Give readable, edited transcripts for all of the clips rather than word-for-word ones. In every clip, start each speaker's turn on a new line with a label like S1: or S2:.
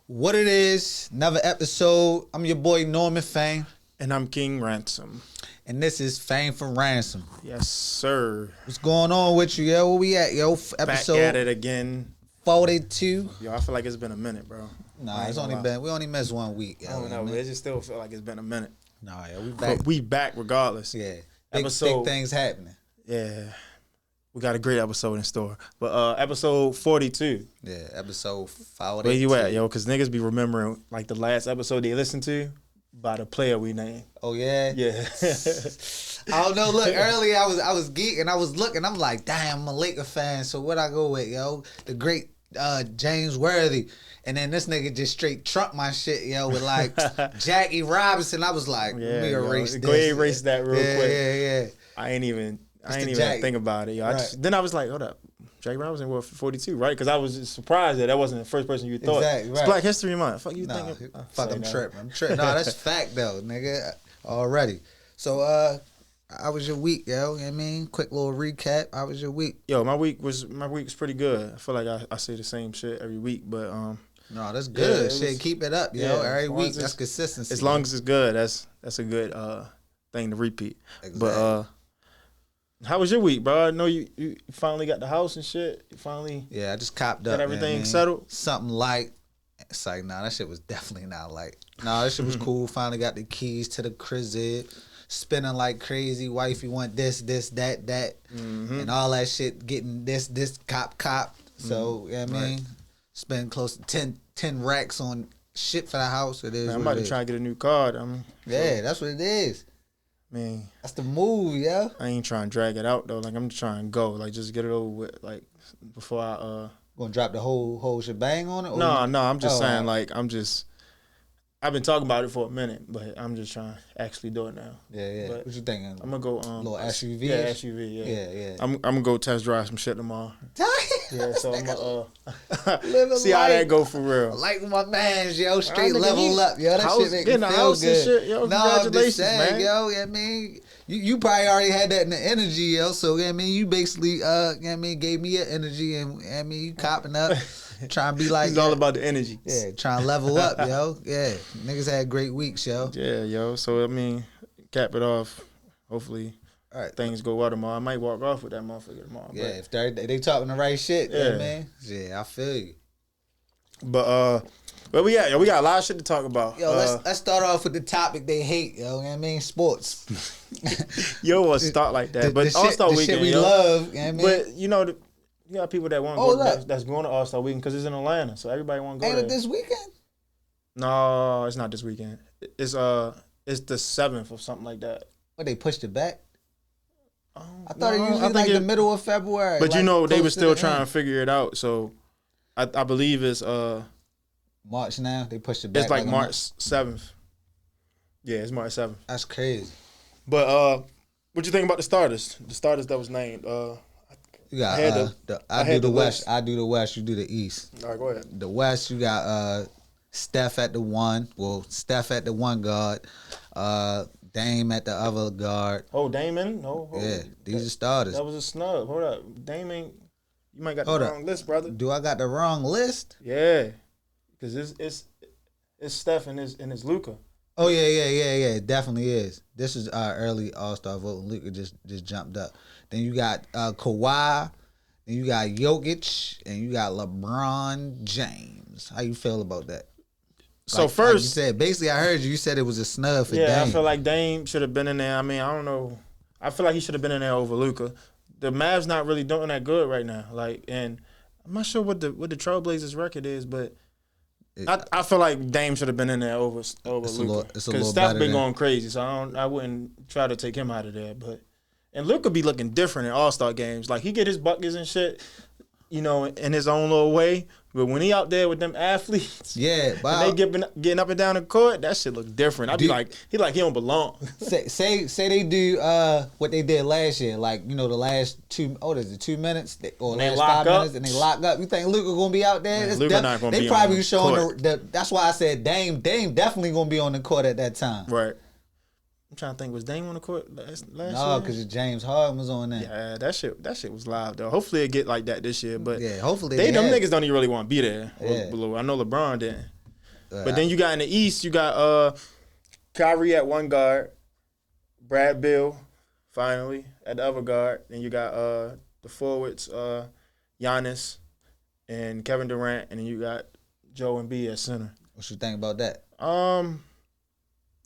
S1: What it is, another episode. I'm your boy Norman Fame.
S2: And I'm King Ransom.
S1: And this is Fame4Ransom.
S2: Yes, sir.
S1: What's going on with you, yo? Where we at, yo? Episode
S2: Back at it again.
S1: 42.
S2: Yo, I feel like it's been a minute, bro.
S1: Nah, it's only been, we only missed 1 week, yo.
S2: I don't know, but it just still feel like it's been a minute.
S1: Nah, yo, we back.
S2: But we back regardless.
S1: Yeah. Big things happening.
S2: Yeah. We got a great episode in store. But episode 42.
S1: Yeah, episode 42.
S2: Where you at, yo? Because niggas be remembering, like, the last episode they listened to by the player we named.
S1: Oh, yeah?
S2: Yeah.
S1: I don't know. Look, earlier I was geeking. I was looking. I'm like, damn, I'm a Laker fan. So what I go with, yo? The great James Worthy. And then this nigga just straight trumped my shit, yo, with like Jackie Robison. I I let me erase this.
S2: Go ahead, erase that real quick.
S1: Yeah.
S2: I ain't even
S1: Jack.
S2: think about it, yo.
S1: Right.
S2: Then I was like, hold up. Jackie Robinson was 42, right? Because I was just surprised that wasn't the first person you thought.
S1: Exactly, right.
S2: It's Black History Month. Fuck you thinking?
S1: I'm tripping. I'm tripping. No, that's fact though, nigga. Already. So how was your week, yo? You know what I mean? Quick little recap. How was your week?
S2: Yo, my week was pretty good. I feel like I say the same shit every week, but
S1: no, that's good.
S2: Yeah,
S1: shit, keep it up, yo.
S2: Yeah,
S1: every week, that's consistency.
S2: As long as it's good, that's a good thing to repeat.
S1: Exactly.
S2: But how was your week, bro? I know you finally got the house and shit. You finally
S1: I just copped up.
S2: got everything
S1: man.
S2: settled.
S1: Something light. It's like, nah, that shit was definitely not light. Nah, that shit was cool. Finally got the keys to the crib. Spinning like crazy. Wifey want this, that, and all that shit. Getting this, cop. So, you know what I mean? Spend close to 10 racks on shit for the house. It is.
S2: Man, I'm about to try to get a new car.
S1: Yeah, that's what it is.
S2: Man,
S1: that's the move, yo.
S2: I ain't trying to drag it out though. Like I'm just trying to go. Like just get it over with. Like before I
S1: gonna drop the whole shebang on it. Or
S2: no. I'm just saying. Like I've been talking about it for a minute, but I'm just trying to actually do it now.
S1: Yeah.
S2: But
S1: what you thinking?
S2: I'm gonna go
S1: little SUV.
S2: Yeah, SUV.
S1: Yeah.
S2: I'm gonna go test drive some shit tomorrow. Yeah, so I'm gonna see
S1: life.
S2: how that go for real.
S1: Like my mans, yo, straight level up, yo. That shit make me feel
S2: good.
S1: Shit,
S2: yo,
S1: no,
S2: congratulations,
S1: saying,
S2: man.
S1: Yo, I mean, you probably already had that in the energy, yo. So I mean, you basically, gave me your energy, and I mean, you copping up, trying to be like.
S2: It's all about the energy.
S1: Yeah, trying to level up, yo. Yeah, niggas had great weeks, yo.
S2: Yeah, yo. So I mean, cap it off. Hopefully.
S1: All right.
S2: Things go well tomorrow. I might walk off with that motherfucker tomorrow.
S1: Yeah, if they talking the right shit,
S2: yeah,
S1: man. Yeah, I feel you.
S2: But where we at? Yo, we got a lot of shit to talk about.
S1: Yo, let's start off with the topic they hate, yo. You know what I mean? Sports.
S2: Yo, we'll start like that. But All-Star Weekend,
S1: shit we love, you know what I mean?
S2: But you know, you got people that want to go that's going to All-Star Weekend because it's in Atlanta, so everybody want to go
S1: Ain't
S2: there.
S1: it this weekend?
S2: No, it's not this weekend. It's the 7th or something like that.
S1: What, they pushed it back? I thought it usually like the middle of February.
S2: But
S1: like,
S2: you know, they were still
S1: the
S2: trying to figure it out. So I believe it's
S1: March now. They pushed it back.
S2: It's like March 7th. Yeah, it's March 7th.
S1: That's crazy.
S2: But what you think about the starters? The starters that was named.
S1: You got I do the West. I do the West. You do the East.
S2: All right, go ahead.
S1: The West, you got Steph at the 1. Well, Steph at the 1 guard. Dame at the other guard.
S2: Oh, Damon? No.
S1: Yeah, these are starters.
S2: That was a snub. Hold up. Damon, you might got the wrong list, brother.
S1: Do I got the wrong list?
S2: Yeah. Because it's Steph and it's Luka.
S1: Oh, yeah. It definitely is. This is our early All-Star vote, and Luka just jumped up. Then you got Kawhi. Then you got Jokic. And you got LeBron James. How you feel about that?
S2: So first,
S1: like you said, basically, I heard you said it was a snub for Dame.
S2: Yeah, I feel like Dame should have been in there. I mean, I don't know. I feel like he should have been in there over Luka. The Mavs not really doing that good right now. Like, and I'm not sure what the Trailblazers record is, but I feel like Dame should have been in there over Luka. Because Steph been going crazy, so I wouldn't try to take him out of there. But and Luka be looking different in All-Star games. Like he get his buckets and shit, you know, in his own little way. But when he out there with them athletes,
S1: and
S2: they getting up and down the court, that shit look different. I'd be like, he don't belong.
S1: say they do what they did last year, like the last 2 minutes or last 5 minutes, and they lock up. You think Luka gonna be out there?
S2: Man, Luka not gonna be.
S1: They probably
S2: on
S1: showing that's why I said Dame definitely gonna be on the court at that time.
S2: Right. I'm trying to think, was Dame on the court last year?
S1: No, because James Harden was on there.
S2: Yeah, that shit was live though. Hopefully it get like that this year, but
S1: yeah, hopefully
S2: them niggas don't even really want to be there.
S1: Yeah.
S2: I know LeBron didn't. But then you got in the East, you got Kyrie at one guard, Brad Beal, finally, at the other guard. Then you got the forwards, Giannis and Kevin Durant, and then you got Joe Embiid at center.
S1: What you think about that?
S2: I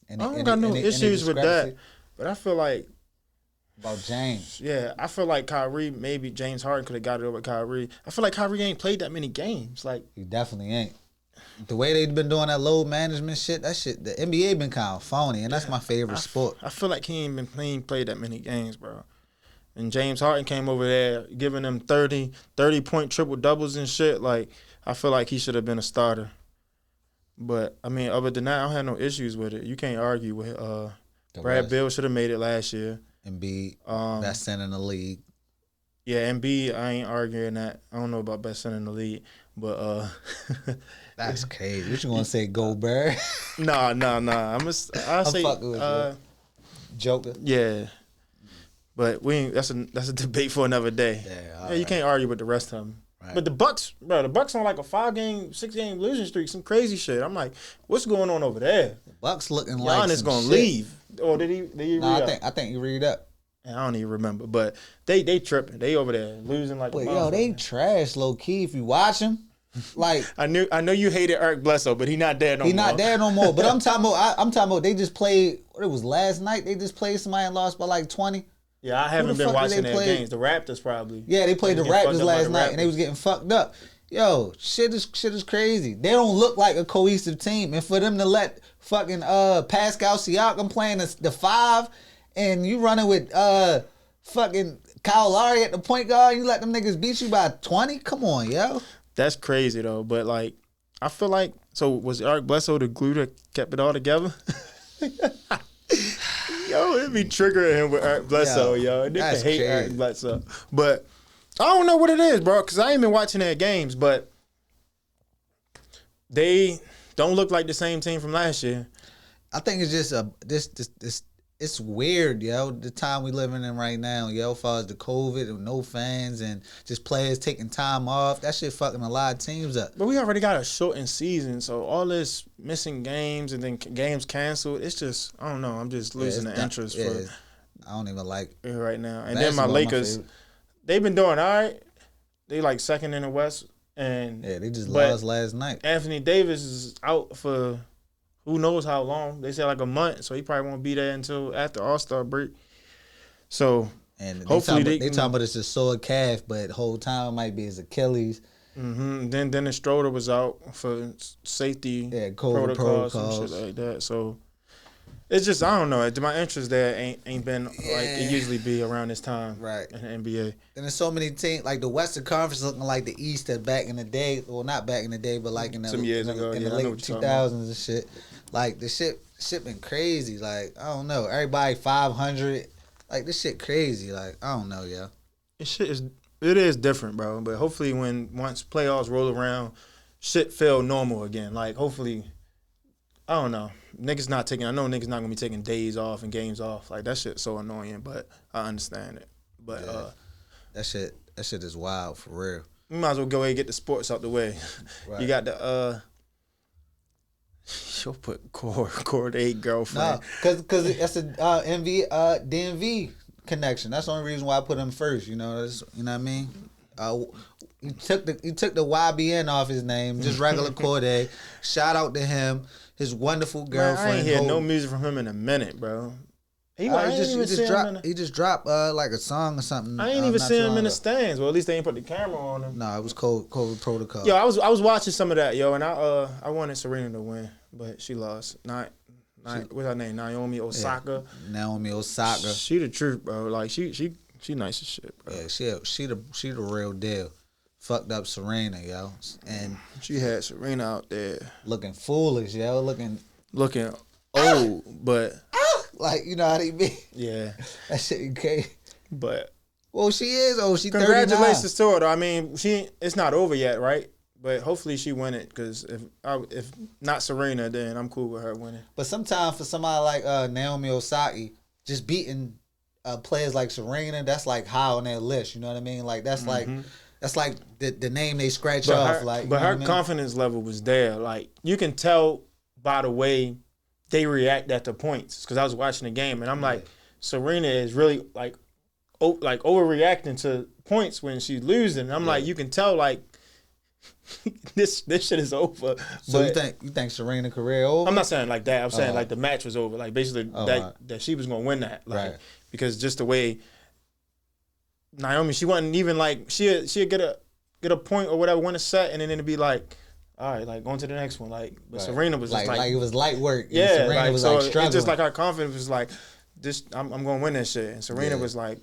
S2: don't got no issues with that, but I feel like
S1: about James.
S2: Yeah, I feel like Kyrie, maybe James Harden could have got it over Kyrie. I feel like Kyrie ain't played that many games. Like
S1: he definitely ain't. The way they've been doing that load management shit, that shit, the NBA been kind of phony, and that's my favorite sport.
S2: I feel like he ain't played that many games, bro. And James Harden came over there giving them 30-point triple-doubles and shit. Like, I feel like he should have been a starter. But, I mean, other than that, I don't have no issues with it. You can't argue with Brad Beal should have made it last year.
S1: Embiid, best center in the league.
S2: Yeah, Embiid, I ain't arguing that. I don't know about best center in the league, but
S1: that's crazy. What you gonna say, Goldberg?
S2: Nah. I'll say
S1: fucking with you. Joker.
S2: Yeah, but we ain't, that's a debate for another day. Yeah, you can't argue with the rest of them. Right. But the Bucks on like a 6-game losing streak, some crazy shit. I'm like, what's going on over there?
S1: The Bucks looking like
S2: Giannis gonna leave. Or did he read up?
S1: I think he read up.
S2: I don't even remember, but they tripping. They over there losing like.
S1: But yo, they trash low key. If you watch them, like
S2: I know you hated Eric Bledsoe, but he not there no more.
S1: He not there no more. But I'm talking about they just played. What it was last night? They just played somebody and lost by like 20.
S2: Yeah, I haven't been watching their games. The Raptors probably.
S1: Yeah, they played the Raptors last night, and they was getting fucked up. Yo, shit is crazy. They don't look like a cohesive team, and for them to let fucking Pascal Siakam playing the 5, and you running with fucking Kyle Lowry at the point guard, you let them niggas beat you by 20? Come on, yo.
S2: That's crazy though. But like, I feel like was Eric Bledsoe the glue that kept it all together? Yo, it be triggering him with Eric Bledsoe, yo. Niggas hate Eric Bledsoe. But I don't know what it is, bro, because I ain't been watching their games, but they don't look like the same team from last year.
S1: I think it's just it's weird, yo, the time we living in right now, yo, as far as the COVID and no fans and just players taking time off. That shit fucking a lot of teams up.
S2: But we already got a shortened season, so all this missing games and then games canceled, it's just, I don't know, I'm just losing the interest for
S1: I don't even like
S2: it right now. And then my Lakers, they've been doing all right. They like second in the West. And
S1: yeah, they just lost last night.
S2: Anthony Davis is out for who knows how long. They said like a month, so he probably won't be there until after All-Star break. So
S1: and
S2: hopefully
S1: they talking about it's a sore calf, but the whole time it might be his Achilles.
S2: Mm-hmm. Then Dennis Schroeder was out for safety protocols and shit like that. So it's just, I don't know. My interest there ain't been like it usually be around this time,
S1: right,
S2: in the NBA.
S1: And there's so many teams like the Western Conference looking like the East that back in the day. Well, not back in the day, but like in the
S2: some years ago,
S1: in the late 2000s and shit. Like the shit been crazy. Like I don't know. Everybody 500. Like this shit crazy. Like I don't know, yo.
S2: It is different, bro. But hopefully once playoffs roll around, shit feel normal again. Like hopefully, I don't know. I know niggas not gonna be taking days off and games off. Like that shit's so annoying, but I understand it. But
S1: that shit is wild for real.
S2: We might as well go ahead and get the sports out the way. Right. You got the she'll put Cord 8 girlfriend.
S1: No, cause that's a DMV connection. That's the only reason why I put him first. You know, you know what I mean. He took the YBN off his name, just regular Corday. Shout out to him, his wonderful girlfriend.
S2: I ain't heard no music from him in a minute, bro. He
S1: just dropped like a song or something.
S2: I ain't even seen him in the stands. Well, at least they ain't put the camera on him.
S1: No, it was COVID protocol.
S2: Yo, I was watching some of that, yo, and I wanted Serena to win, but she lost. What's her name? Naomi Osaka.
S1: Yeah, Naomi Osaka.
S2: She the truth, bro. Like she nice as shit, bro.
S1: Yeah, she the real deal. Fucked up Serena, yo, and
S2: she had Serena out there
S1: looking foolish, yo, looking
S2: old, but
S1: like you know how they be.
S2: Yeah,
S1: that shit crazy.
S2: But
S1: she is. Oh, she 39.
S2: Congratulations to her, though. I mean, it's not over yet, right? But hopefully she win it, because if not Serena, then I'm cool with her winning.
S1: But sometimes for somebody like Naomi Osaka, just beating players like Serena, that's like high on that list. You know what I mean? Like that's like That's like the name they scratch
S2: But
S1: off.
S2: her,
S1: Like,
S2: but
S1: you know
S2: her
S1: what I mean?
S2: confidence level was there. Like you can tell by the way they react at the points. Because I was watching the game and I'm like, Serena is really like overreacting to points when she's losing. And I'm like, you can tell like this shit is over.
S1: So
S2: but
S1: you think Serena career over?
S2: I'm not saying like that. I'm saying like the match was over. Like basically that she was gonna win that. Like because just the way Naomi, she wasn't even like she'd get a point or whatever, win a set, and then it'd be like, all right, like going to the next one. Like but Serena was just like
S1: it was light work.
S2: Yeah,
S1: Serena
S2: like
S1: was
S2: so
S1: like struggling.
S2: it's just like her confidence was like this. I'm gonna win this shit, and Serena was like,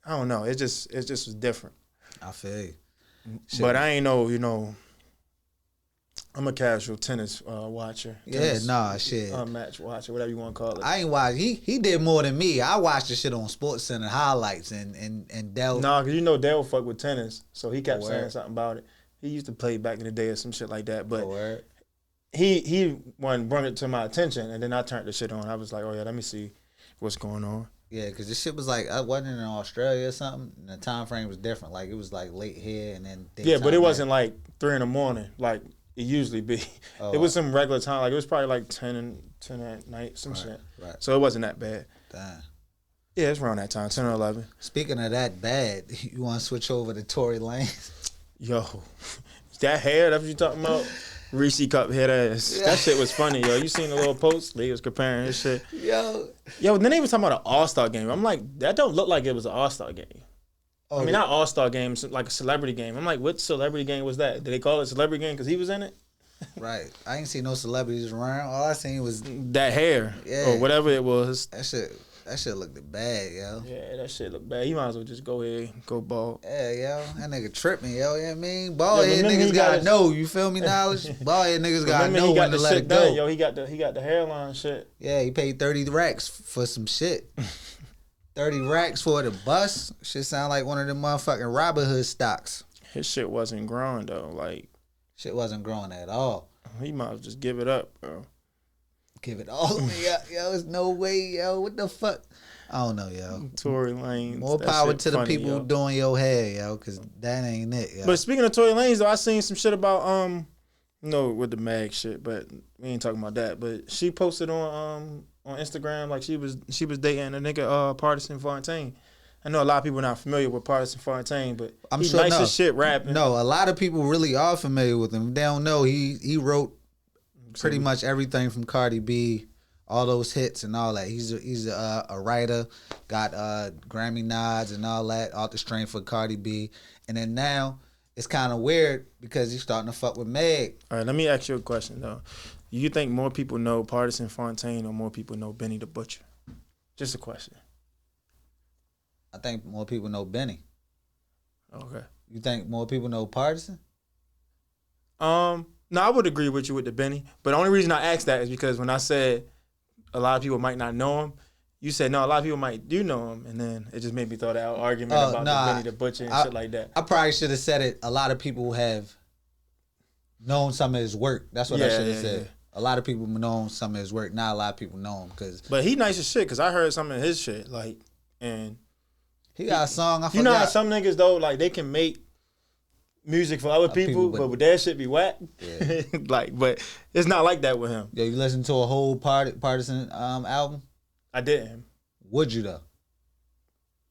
S2: I don't know. It just was different.
S1: I feel you.
S2: But I ain't know, you know. I'm a casual tennis watcher. Tennis, match watcher, whatever you want to call it.
S1: I ain't watch. He did more than me. I watched the shit on Sports Center highlights and Dell.
S2: Nah, cause you know Dell fuck with tennis, so he kept saying something about it. He used to play back in the day or some shit like that, but he brought it to my attention, and then I turned the shit on. I was like, oh yeah, let me see what's going on.
S1: Yeah, because this shit was like, I wasn't in Australia or something, and the time frame was different. Like, it was like late here and then
S2: yeah, but it wasn't like 3 a.m. like it usually be. It was some regular time. Like, it was probably like 10 at night, some shit. Right. So it wasn't that bad.
S1: Damn.
S2: Yeah, it's around that time, 10 or 11.
S1: Speaking of that bad, you want to switch over to Tory Lanez?
S2: Yo, that hair, that's what you talking about? Reese Cup head ass. Yeah. That shit was funny, yo. You seen the little post? They was comparing his shit. Yo, then they was talking about an All-Star game. I'm like, that don't look like it was an All-Star game. I mean, not All-Star game, like a celebrity game. I'm like, what celebrity game was that? Did they call it a celebrity game because he was in it?
S1: Right. I ain't seen no celebrities around. All I seen was
S2: that hair or whatever it was.
S1: That shit looked bad, yo.
S2: Yeah, that shit looked bad. He might as well just go ahead and go bald.
S1: Yeah, yo. That nigga tripping, yo. You know what I mean? Bald head niggas gotta know, you feel me, Knowledge? Bald head niggas gotta know when to let it go.
S2: Yo, he got the hairline shit.
S1: Yeah, he paid 30 racks for some shit. 30 racks for the bus. Shit sound like one of them motherfucking Robin Hood stocks.
S2: His shit wasn't growing, though. Like,
S1: shit wasn't growing at all.
S2: He might as well just give it up, bro.
S1: Give it all the way up, yo. There's no way, yo. What the fuck? I don't know, yo.
S2: Tory Lanez.
S1: More power to the people who doing your hair, yo, because that ain't it, yo.
S2: But speaking of Tory Lanez, though, I seen some shit about, with the mag shit, but we ain't talking about that. But she posted on Instagram like she was dating a nigga, Partisan Fontaine. I know a lot of people are not familiar with Partisan Fontaine, but
S1: I'm
S2: he's
S1: sure
S2: nice as shit rapping.
S1: No, a lot of people really are familiar with him. They don't know he wrote pretty much everything from Cardi B, all those hits and all that. He's a writer, got Grammy nods and all that, off the string for Cardi B. And then now it's kind of weird because he's starting to fuck with Meg.
S2: All right, let me ask you a question though. You think more people know Partisan Fontaine or more people know Benny the Butcher? Just a question.
S1: I think more people know Benny.
S2: Okay.
S1: You think more people know Partisan?
S2: No, I would agree with you with the Benny. But the only reason I asked that is because when I said a lot of people might not know him, you said, no, a lot of people do know him. And then it just made me throw that argument about the Benny the Butcher and shit like that.
S1: I probably should have said it. A lot of people have known some of his work. That's what I should have said. Yeah. A lot of people know some of his work. Not a lot of people know him.
S2: But he nice as shit because I heard some of his shit. Like, and
S1: he got a song. I forgot.
S2: You know how some niggas, though, like, they can make music for other people, but with their shit be whack. Yeah. Like, but it's not like that with him.
S1: Yeah, you listen to a whole Partisan album?
S2: I didn't.
S1: Would you though?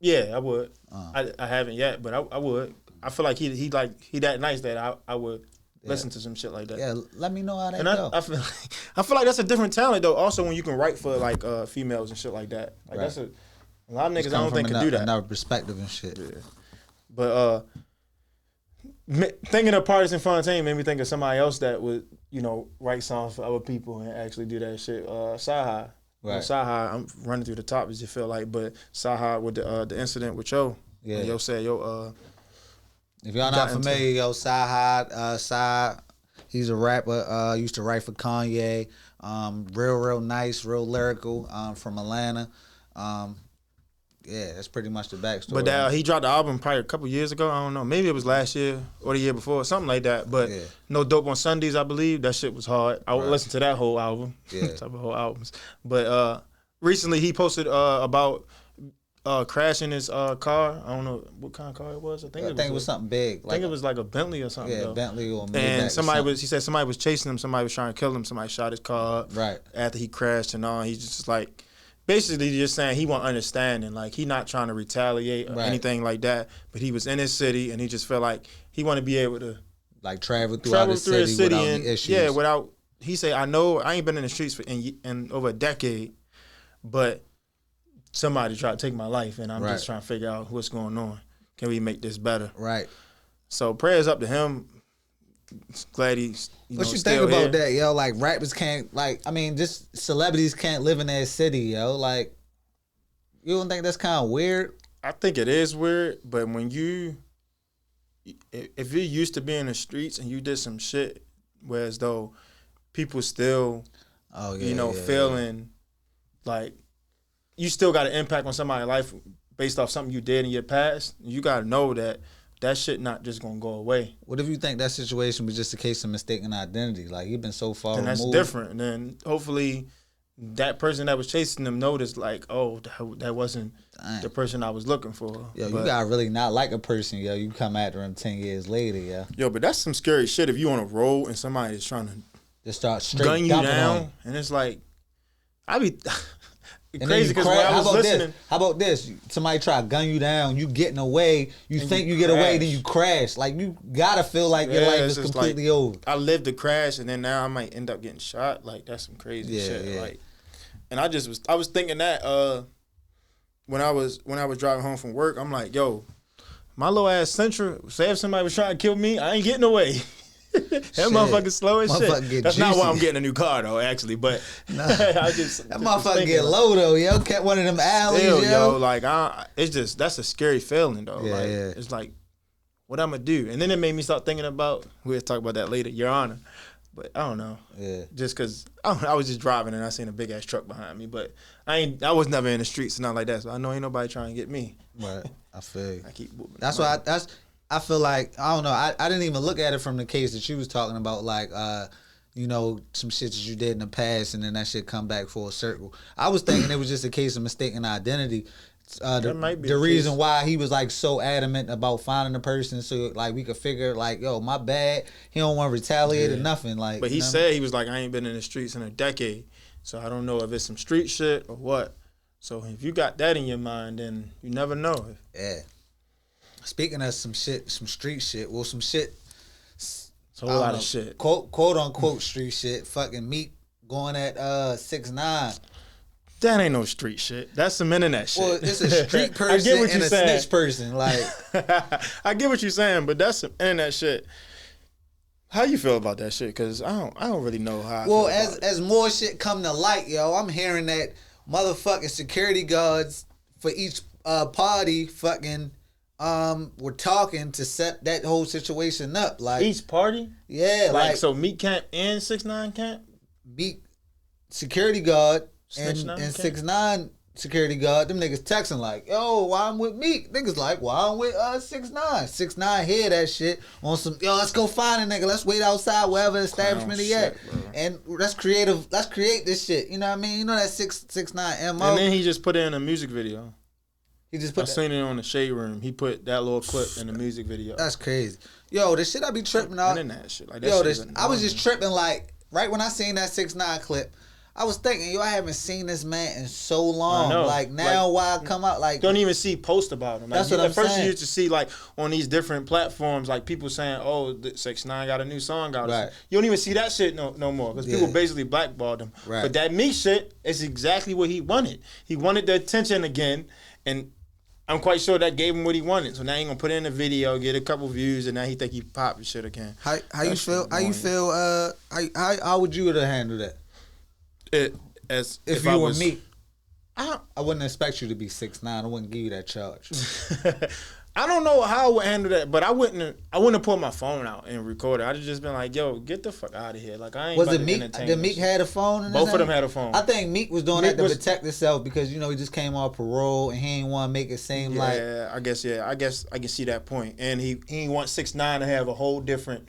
S2: Yeah, I would. I haven't yet, but I would. I feel like he that nice that I would listen to some shit like that.
S1: Yeah, let me know how that go.
S2: I feel like that's a different talent though. Also, when you can write for like females and shit like that, like that's a lot of niggas I don't think can do that.
S1: Another perspective and shit.
S2: Yeah. But thinking of Partisan Fontaine made me think of somebody else that would, write songs for other people and actually do that shit. Saha. Right. Saha, I'm running through the top as you feel like, but Saha with the incident with Yo. Yeah. Yo said,
S1: if y'all not familiar, Saha, he's a rapper, used to write for Kanye. Real nice, real lyrical, from Atlanta. Yeah, that's pretty much the backstory.
S2: But he dropped the album probably a couple years ago. I don't know. Maybe it was last year or the year before, something like that. But No Dope on Sundays, I believe. That shit was hard. I would listen to that whole album. Yeah. Type of whole albums. But recently he posted about crashing his car. I don't know what kind of car it was. I think it was
S1: something big.
S2: I think it was like a Bentley or something.
S1: Yeah,
S2: though.
S1: Bentley or Maybach.
S2: And he said somebody was chasing him. Somebody was trying to kill him. Somebody shot his car up.
S1: Right.
S2: After he crashed and all, he's just like, basically just saying he want understanding. Like, he not trying to retaliate or anything like that. But he was in his city and he just felt like he want to be able to
S1: like travel through the city without any issues.
S2: Yeah, without. He said, I know I ain't been in the streets in over a decade, but somebody tried to take my life, and I'm just trying to figure out what's going on. Can we make this better?
S1: Right.
S2: So prayers up to him. Glad he's
S1: what you think about that, yo? Like, rappers can't, just celebrities can't live in their city, yo. Like, you don't think that's kind of weird?
S2: I think it is weird, but when if you're used to being in the streets and you did some shit, whereas though people still, feeling like you still got an impact on somebody's life based off something you did in your past, you got to know that shit not just going to go away.
S1: What if you think that situation was just a case of mistaken identity? Like, you've been so far removed.
S2: That's different. And then hopefully that person that was chasing them noticed, like, oh, that wasn't the person I was looking for.
S1: Yo, you got to really not like a person, yo. You come after him 10 years later, yo.
S2: Yo, but that's some scary shit if you on a road and somebody is trying to
S1: just start straight
S2: gun you down. And it's like, I be... crazy because when I was listening.
S1: How about this? Somebody try to gun you down, you getting away, you think you get away, then you crash. Like, you gotta feel like your life is completely over.
S2: I lived the crash and then now I might end up getting shot. Like, that's some crazy shit. Yeah. Like, and I was thinking that when I was driving home from work, I'm like, yo, my little ass Sentra, say if somebody was trying to kill me, I ain't getting away. That motherfucker slow as shit. That's not why I'm getting a new car though, actually. But
S1: nah. that motherfucker get low though, yo. Kept one of them alleys, yo.
S2: Like that's a scary feeling though.
S1: Yeah,
S2: like it's like, what I'm gonna do? And then it made me start thinking about. We'll talk about that later, Your Honor. But I don't know.
S1: Yeah.
S2: Just because I was just driving and I seen a big ass truck behind me, but I was never in the streets and not like that, so I know ain't nobody trying to get me.
S1: Right. I feel you.
S2: I keep moving.
S1: That's why I feel like, I don't know, I didn't even look at it from the case that you was talking about, like, some shit that you did in the past and then that shit come back full circle. I was thinking it was just a case of mistaken identity. The reason why he was, like, so adamant about finding the person so, like, we could figure, like, yo, my bad. He don't want to retaliate or nothing. Like,
S2: but he said, he was like, I ain't been in the streets in a decade, so I don't know if it's some street shit or what. So if you got that in your mind, then you never know.
S1: Yeah. Speaking of some street shit, well, some shit.
S2: It's a whole lot of shit.
S1: Quote unquote street shit. Fucking Meek going at 6ix9ine.
S2: That ain't no street shit. That's some internet shit.
S1: Well, it's a street person and a snitch person. Like,
S2: I get what you're saying, but that's some internet shit. How you feel about that shit? Because I don't really know how.
S1: Well, as more shit come to light, yo, I'm hearing that motherfucking security guards for each party fucking. We're talking to set that whole situation up. Like,
S2: each party?
S1: Yeah.
S2: Like so Meek camp and 6ix9ine camp?
S1: Meek security guard and 6ix9ine security guard, them niggas texting like, yo, why I'm with Meek? Niggas like, why I'm with 6ix9ine? 6ix9ine hear that shit on some, yo, let's go find a nigga. Let's wait outside wherever establishment he at. And let's create this shit. You know what I mean? You know that 6ix9ine MO.
S2: And then he just put it in a music video.
S1: He just put
S2: I seen it on the Shade Room. He put that little clip in the music video.
S1: That's crazy. Yo, the shit I be tripping out.
S2: Internet shit. Like, that
S1: I was just tripping, like, right when I seen that 6ix9ine clip, I was thinking, yo, I haven't seen this man in so long. Like, now, why I come out, like...
S2: Don't even see posts about him. Like,
S1: that's what I'm saying.
S2: At first, you used to see, like, on these different platforms, like, people saying, oh, 6ix9ine got a new song out.
S1: Right.
S2: You don't even see that shit no more, because people basically blackballed him.
S1: Right.
S2: But that Meek shit is exactly what he wanted. He wanted the attention again, and I'm quite sure that gave him what he wanted. So now he gonna put it in a video, get a couple views, and now he think he popping shit again.
S1: How you feel? How would you have handled that? If you were me, I wouldn't expect you to be 6ix9ine. I wouldn't give you that charge.
S2: I don't know how I would handle that, but I wouldn't have pulled my phone out and recorded. I'd have just been like, yo, get the fuck out of here. Like, I ain't
S1: was it Meek? Did Meek had a phone in his
S2: Both of them had a phone.
S1: I think Meek was doing that to protect himself because, you know, he just came off parole and he ain't want to make it seem like...
S2: Yeah, I guess I can see that point. And he ain't want 6ix9ine to have a whole different...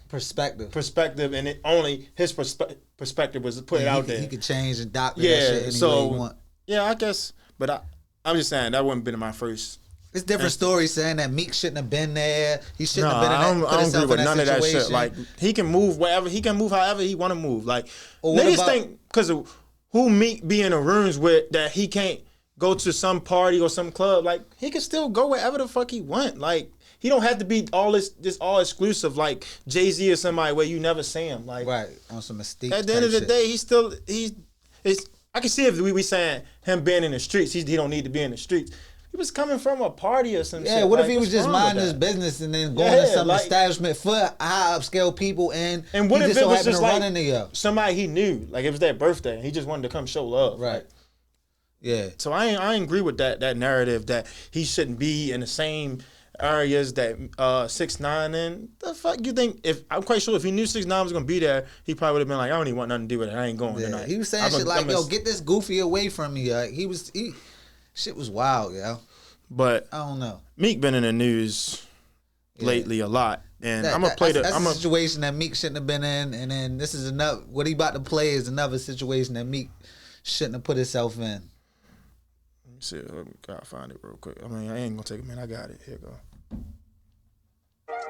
S2: Perspective, and it only his perspective was to put it out there.
S1: He could change and document that shit any way he want.
S2: Yeah, I guess, but I'm just saying that wouldn't been my first.
S1: It's different stories saying that Meek shouldn't have been there. He shouldn't have been in that.
S2: I don't agree with none of that shit. Like, he can move wherever. He can move however he want to move. Like, niggas think because of who Meek be in the rooms with that he can't go to some party or some club. Like, he can still go wherever the fuck he want. Like, he don't have to be all this all exclusive like Jay-Z or somebody where you never see him. Like,
S1: right, on some Mystique.
S2: At the end of the day, I can see if we saying him being in the streets, he don't need to be in the streets. He was coming from a party or some shit.
S1: Yeah, what if he was just minding his business and then going to some establishment for high upscale people and
S2: what
S1: he
S2: if
S1: just
S2: it was
S1: so
S2: just
S1: like
S2: somebody he knew, like it was their birthday and he just wanted to come show love.
S1: Right.
S2: Like,
S1: yeah.
S2: So I ain't agree with that narrative that he shouldn't be in the same areas that 6ix9ine in. The fuck you think? If I'm quite sure if he knew 6ix9ine was gonna be there, he probably would have been like, I don't even want nothing to do with it. I ain't going tonight.
S1: He was saying shit like, yo, get this goofy away from me. Like, shit was wild, yo.
S2: But
S1: I don't know.
S2: Meek been in the news lately a lot, and I'm gonna play
S1: that's a situation that Meek shouldn't have been in, and then this is another. What he about to play is another situation that Meek shouldn't have put himself in.
S2: Let me see. Gotta find it real quick. I mean, I ain't gonna take a minute. I got it. Here you go.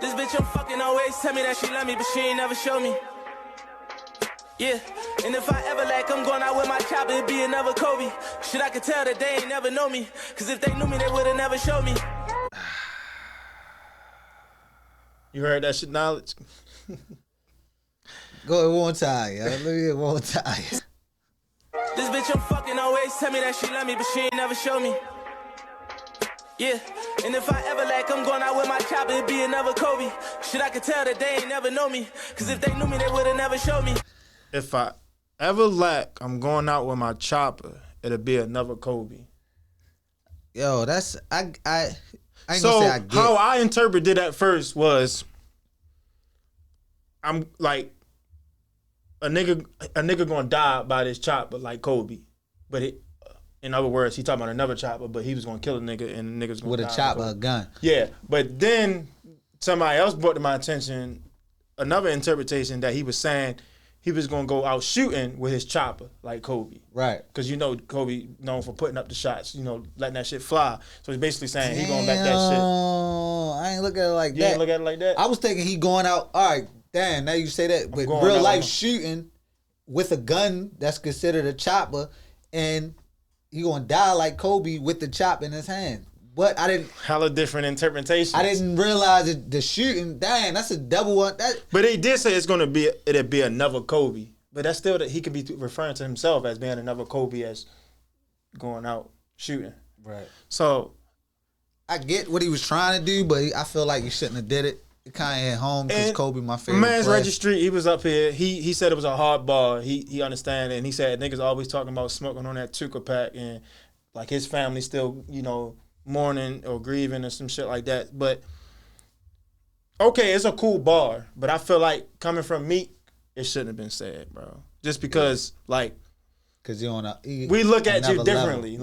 S3: This bitch I'm fucking always tell me that she love me, but she ain't never show me. Yeah, and if I ever lack, I'm going out with my chopper, it'd be another Kobe. Shit, I could tell that they ain't never know me, cause if they knew me, they would've never showed me.
S2: You heard that shit, Knowledge?
S1: Go ahead one time, yo. Let me hear one time.
S3: This bitch I'm fucking always tell me that she love me, but she ain't never show me. Yeah, and if I ever lack, I'm going out with my chopper, it'd be another Kobe. Shit, I could tell that they ain't never know me, cause if they knew me, they would've never showed me.
S2: If I ever lack, I'm going out with my chopper. It'll be another Kobe.
S1: Yo, that's I ain't gonna
S2: so
S1: say I get.
S2: How I interpreted that first was, I'm like, a nigga gonna die by this chopper like Kobe, but in other words, he talking about another chopper, but he was gonna kill a nigga and the nigga's gonna
S1: with
S2: die
S1: a chopper, a gun.
S2: Yeah, but then somebody else brought to my attention another interpretation that he was saying he was gonna go out shooting with his chopper like Kobe.
S1: Right.
S2: Because you know Kobe known for putting up the shots, letting that shit fly. So he's basically saying he gonna back that shit.
S1: I ain't look at it like that.
S2: You ain't look at it like that?
S1: I was thinking he going out, all right, damn, now you say that, but real life shooting with a gun that's considered a chopper, and he gonna die like Kobe with the chop in his hand. But I didn't.
S2: Hella different interpretations.
S1: I didn't realize that the shooting. Dang, that's a double one.
S2: But they did say it'll be another Kobe. But that's still that he could be referring to himself as being another Kobe as going out shooting.
S1: Right.
S2: So
S1: I get what he was trying to do, but I feel like he shouldn't have did it. It kind of hit home because Kobe my favorite.
S2: Man's
S1: player.
S2: Registry, he was up here. He said it was a hard bar. He understand, and he said niggas always talking about smoking on that Tuka pack, and like his family still mourning or grieving or some shit like that. But okay, it's a cool bar, but I feel like coming from Meek, it shouldn't have been said, bro. Just because
S1: because
S2: we look at you differently,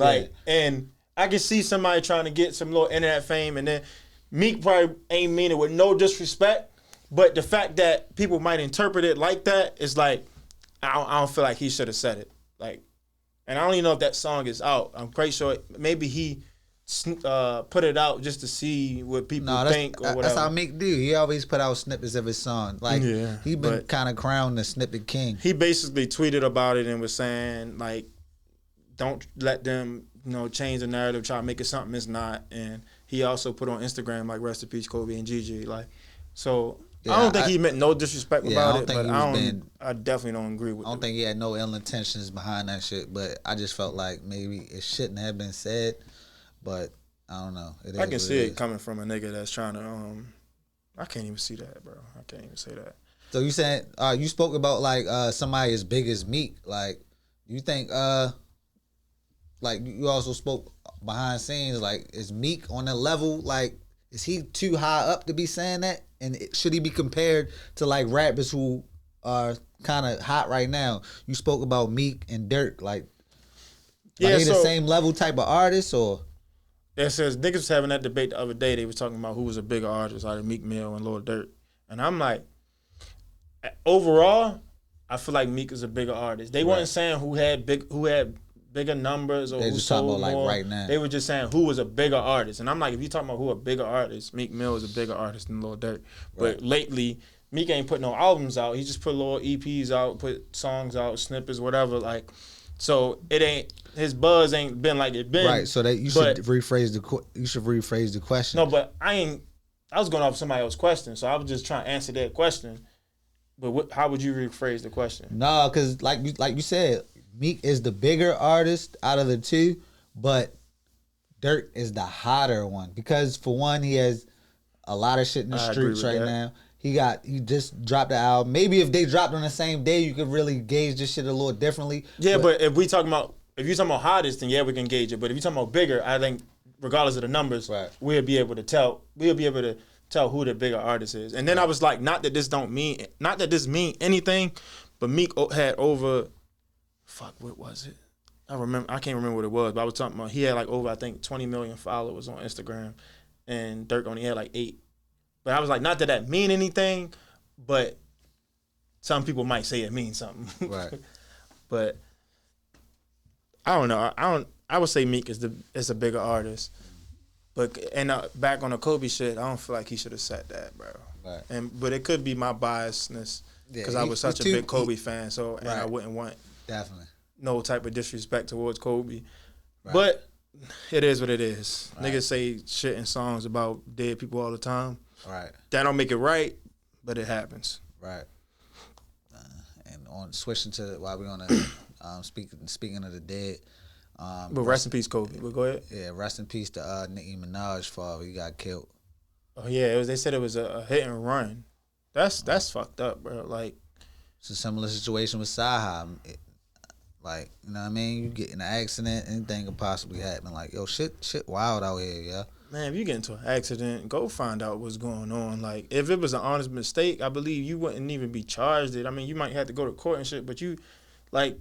S2: and I can see somebody trying to get some little internet fame, and then Meek probably ain't mean it with no disrespect, but the fact that people might interpret it like that is like, I don't feel like he should have said it. And I don't even know if that song is out. I'm quite sure maybe he put it out just to see what people think or whatever.
S1: That's how Meek do. He always put out snippets of his song. He been kind of crowned the snippet king.
S2: He basically tweeted about it and was saying don't let them change the narrative, try to make it something it's not. And he also put on Instagram rest in peace Kobe and Gigi. So I don't think he meant no disrespect about it, but I definitely don't agree with it.
S1: I don't think he had no ill intentions behind that shit, but I just felt like maybe it shouldn't have been said, but I don't know.
S2: I can see it coming from a nigga that's trying to, I can't even see that, bro. I can't even say that.
S1: So you saying, you spoke about somebody as big as Meek, you think, you also spoke behind scenes, is Meek on the level, is he too high up to be saying that? And should he be compared to rappers who are kind of hot right now? You spoke about Meek and Dirk, they the same level type of artists, or?
S2: It says niggas was having that debate the other day. They was talking about who was a bigger artist out of Meek Mill and Lil Durk, and I'm like, overall, I feel like Meek is a bigger artist. They weren't saying who had bigger numbers or
S1: They
S2: who
S1: just talking
S2: sold
S1: about, like,
S2: more.
S1: right now.
S2: They were just saying who was a bigger artist. And I'm like, if you talking about who a bigger artist, Meek Mill is a bigger artist than Lil Durk. But lately, Meek ain't put no albums out. He just put little EPs out, put songs out, snippets, whatever. Like, so it ain't, his buzz ain't been like it been.
S1: Right. So that you should rephrase the question.
S2: No, but I was going off somebody else's question, so I was just trying to answer that question. But how would you rephrase the question?
S1: No, because like you said, Meek is the bigger artist out of the two, but Durk is the hotter one because for one, he has a lot of shit in the streets right now. He just dropped the album. Maybe if they dropped on the same day, you could really gauge this shit a little differently.
S2: Yeah, but if you're talking about hottest, then yeah, we can gauge it. But if you're talking about bigger, I think regardless of the numbers, we'll be able to tell who the bigger artist is. And then I was like, not that this mean anything, but Meek had over, what was it? I can't remember what it was, but I was talking about he had like over, I think, 20 million followers on Instagram, and Durk only had like 8. But I was like, not that mean anything, but some people might say it means something.
S1: Right.
S2: But I don't know. I would say Meek is a bigger artist. But back on the Kobe shit, I don't feel like he should have said that, bro. Right. But it could be my biasness because I was such a big Kobe fan. So and I wouldn't want
S1: definitely
S2: no type of disrespect towards Kobe. Right. But it is what it is. Right. Niggas say shit in songs about dead people all the time.
S1: Right.
S2: That don't make it right, but it happens.
S1: Right. And on switching to while we're on the speaking of the dead.
S2: But rest in peace, Kobe. But go ahead.
S1: Yeah, rest in peace to Nicki Minaj father. He got killed.
S2: Oh yeah, they said it was a hit and run. That's fucked up, bro. Like
S1: it's a similar situation with Saha. Like, you know what I mean? You get in an accident, anything could possibly happen. Like, yo, shit wild out here, yeah.
S2: Man, if you get into an accident, go find out what's going on. Like, if it was an honest mistake, I believe you wouldn't even be charged. I mean, you might have to go to court and shit, but you, like,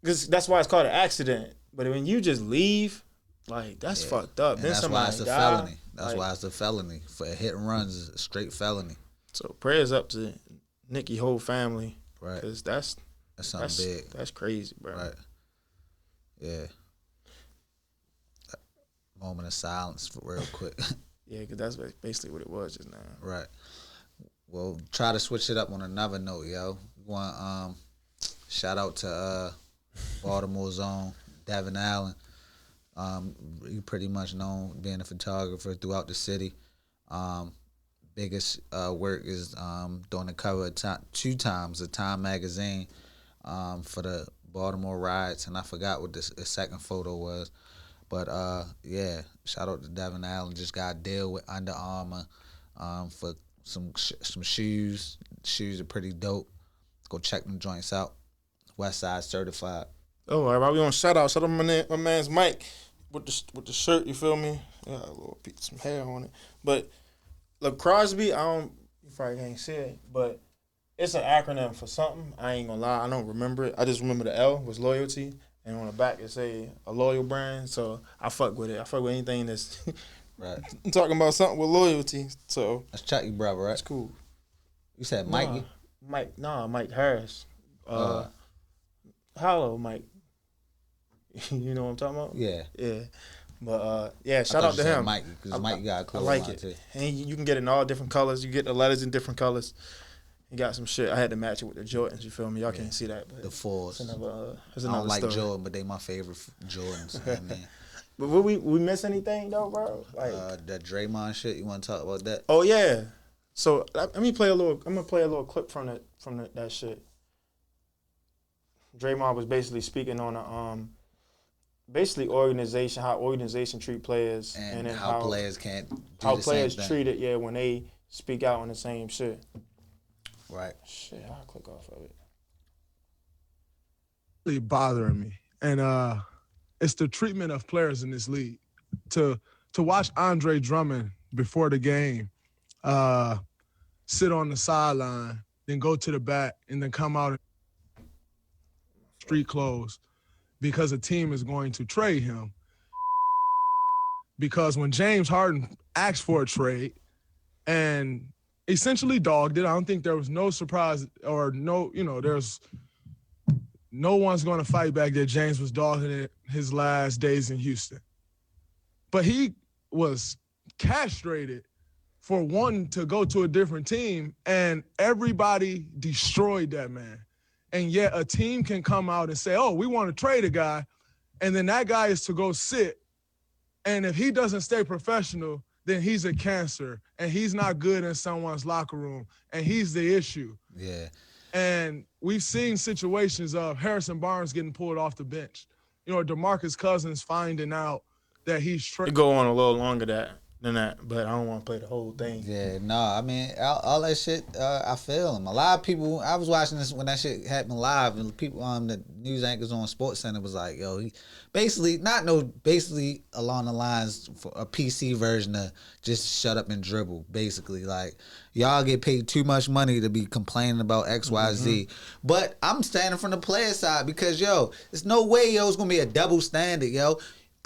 S2: because that's why it's called an accident. But when you just leave, like, that's fucked up.
S1: And then that's why it's a felony. That's why it's a felony. For a hit and runs, is a straight felony.
S2: So prayers up to Nicki whole family.
S1: Right.
S2: Because that's
S1: something big.
S2: That's crazy, bro.
S1: Right. Yeah. Moment of silence for real quick.
S2: Yeah, because that's basically what it was just now.
S1: Right. Well, try to switch it up on another note, yo. Want shout out to Baltimore's own Devin Allen. He pretty much known being a photographer throughout the city. Biggest work is doing the cover of 2 times of Time magazine for the Baltimore riots, and I forgot what the second photo was. But yeah, shout out to Devin Allen. Just got a deal with Under Armour for some shoes. Shoes are pretty dope. Go check them joints out. West Side certified.
S2: Oh, all right, we on shout out. Shout out my man's Mike with the shirt. You feel me? Yeah, a little piece, some hair on it. But look, Crosby, you probably can't see it, but it's an acronym for something. I ain't gonna lie, I don't remember it. I just remember the L was loyalty. And on the back it say a loyal brand, so I fuck with it. I fuck with anything that's
S1: right.
S2: talking about something with loyalty. So
S1: that's Chucky brother, right?
S2: That's cool.
S1: You said Mikey?
S2: Mike Harris. Hello, Mike. You know what I'm talking about?
S1: Yeah.
S2: Yeah. But yeah, shout out to him.
S1: Mikey, because Mike got a cool.
S2: I like it. Too. And you can get it in all different colors. You get the letters in different colors. He got some shit. I had to match it with the Jordans. You feel me? Y'all can't see that. But
S1: the 4s.
S2: It's another
S1: I don't like
S2: story.
S1: Jordan, but they my favorite Jordans. You know what I mean?
S2: But will we miss anything though, bro? Like
S1: that Draymond shit. You want to talk about that?
S2: Oh yeah. So let me play a little. I'm gonna play a little clip from that shit. Draymond was basically speaking on basically how organization treat players
S1: and then how players can't.
S2: How players treated when they speak out on the same shit.
S1: Right.
S2: Shit, I'll click off of it.
S4: Really bothering me. And it's the treatment of players in this league. To watch Andre Drummond before the game sit on the sideline, then go to the back, and then come out in street clothes because a team is going to trade him. Because when James Harden asked for a trade and essentially dogged it, I don't think there was no surprise or there's no one's going to fight back that James was dogging it his last days in Houston. But he was castrated for wanting to go to a different team, and everybody destroyed that man. And yet a team can come out and say, oh, we want to trade a guy, and then that guy is to go sit. And if he doesn't stay professional, then he's a cancer, and he's not good in someone's locker room, and he's the issue.
S1: Yeah.
S4: And we've seen situations of Harrison Barnes getting pulled off the bench. You know, DeMarcus Cousins finding out that he's
S2: It go on a little longer than that, but I don't want to play the whole thing.
S1: Yeah, no, I mean, all that shit, I feel him. A lot of people, I was watching this when that shit happened live, and people, the news anchors on SportsCenter was like, yo, he basically along the lines for a PC version of just shut up and dribble, basically. Like, y'all get paid too much money to be complaining about X, Y, Z. But I'm standing from the player side because, yo, there's no way, yo, it's going to be a double standard, yo.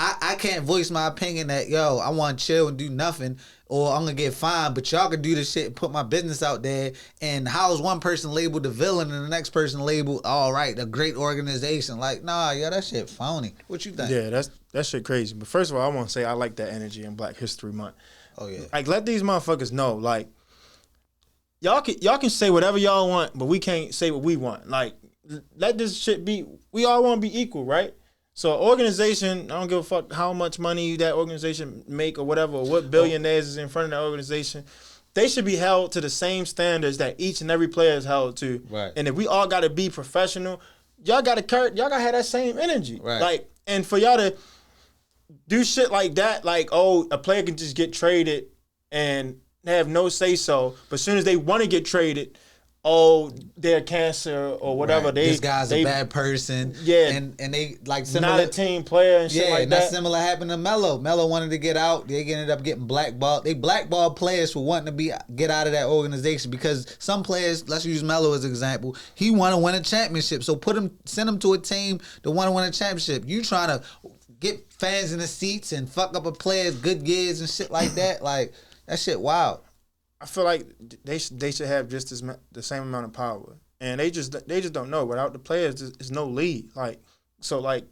S1: I can't voice my opinion that, yo, I want to chill and do nothing, or I'm going to get fined, but y'all can do this shit and put my business out there. And how is one person labeled the villain and the next person labeled, all right, a great organization? Like, nah, yo, that shit phony. What you think?
S2: Yeah, that shit crazy. But first of all, I want to say I like that energy in Black History Month.
S1: Oh, yeah.
S2: Like, let these motherfuckers know, like, y'all can say whatever y'all want, but we can't say what we want. Like, let this shit be, we all want to be equal, right? So organization, I don't give a fuck how much money that organization make or whatever, or what billionaires is in front of that organization. They should be held to the same standards that each and every player is held to.
S1: Right.
S2: And if we all got to be professional, y'all got to have that same energy.
S1: Right.
S2: Like, and for y'all to do shit like that, like, oh, a player can just get traded and have no say so, but as soon as they want to get traded, oh, they're cancer or whatever.
S1: Right. This guy's a bad person.
S2: Yeah.
S1: And they like similar.
S2: Not a team player and shit like that.
S1: Similar happened to Melo. Melo wanted to get out. They ended up getting blackballed. They blackballed players for wanting to get out of that organization because some players, let's use Melo as an example, he want to win a championship. So send him to a team that want to win a championship. You trying to get fans in the seats and fuck up a player's good years and shit like that. Like, that shit wild.
S2: I feel like they should have just the same amount of power, and they just don't know. Without the players, there's no lead. Like, so, like,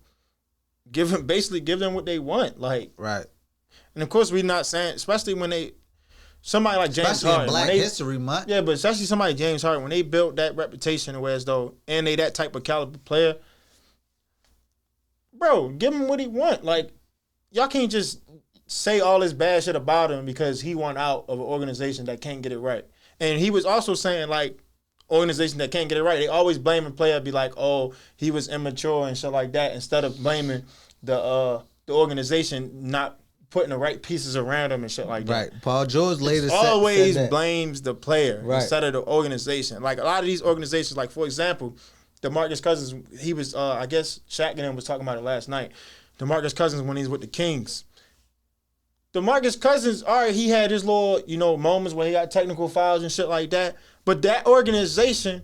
S2: give them what they want. Like,
S1: right.
S2: And of course, we're not saying, especially when somebody like James
S1: especially
S2: Harden,
S1: in Black History Month.
S2: Yeah, but especially somebody like James Harden, when they built that reputation, where as though and they that type of caliber player, bro, give him what he want. Like, y'all can't just say all this bad shit about him because he won out of an organization that can't get it right. And he was also saying, like, organization that can't get it right, they always blame a player, be like, oh, he was immature and shit like that, instead of blaming the organization not putting the right pieces around him and shit like that.
S1: Right. Paul George later
S2: always
S1: said that.
S2: blames the player instead of the organization. Like, a lot of these organizations, like, for example, DeMarcus Cousins, he was, I guess Shaq and him was talking about it last night. DeMarcus Cousins, when he's with the Kings, DeMarcus Cousins, all right, he had his little, moments where he got technical fouls and shit like that. But that organization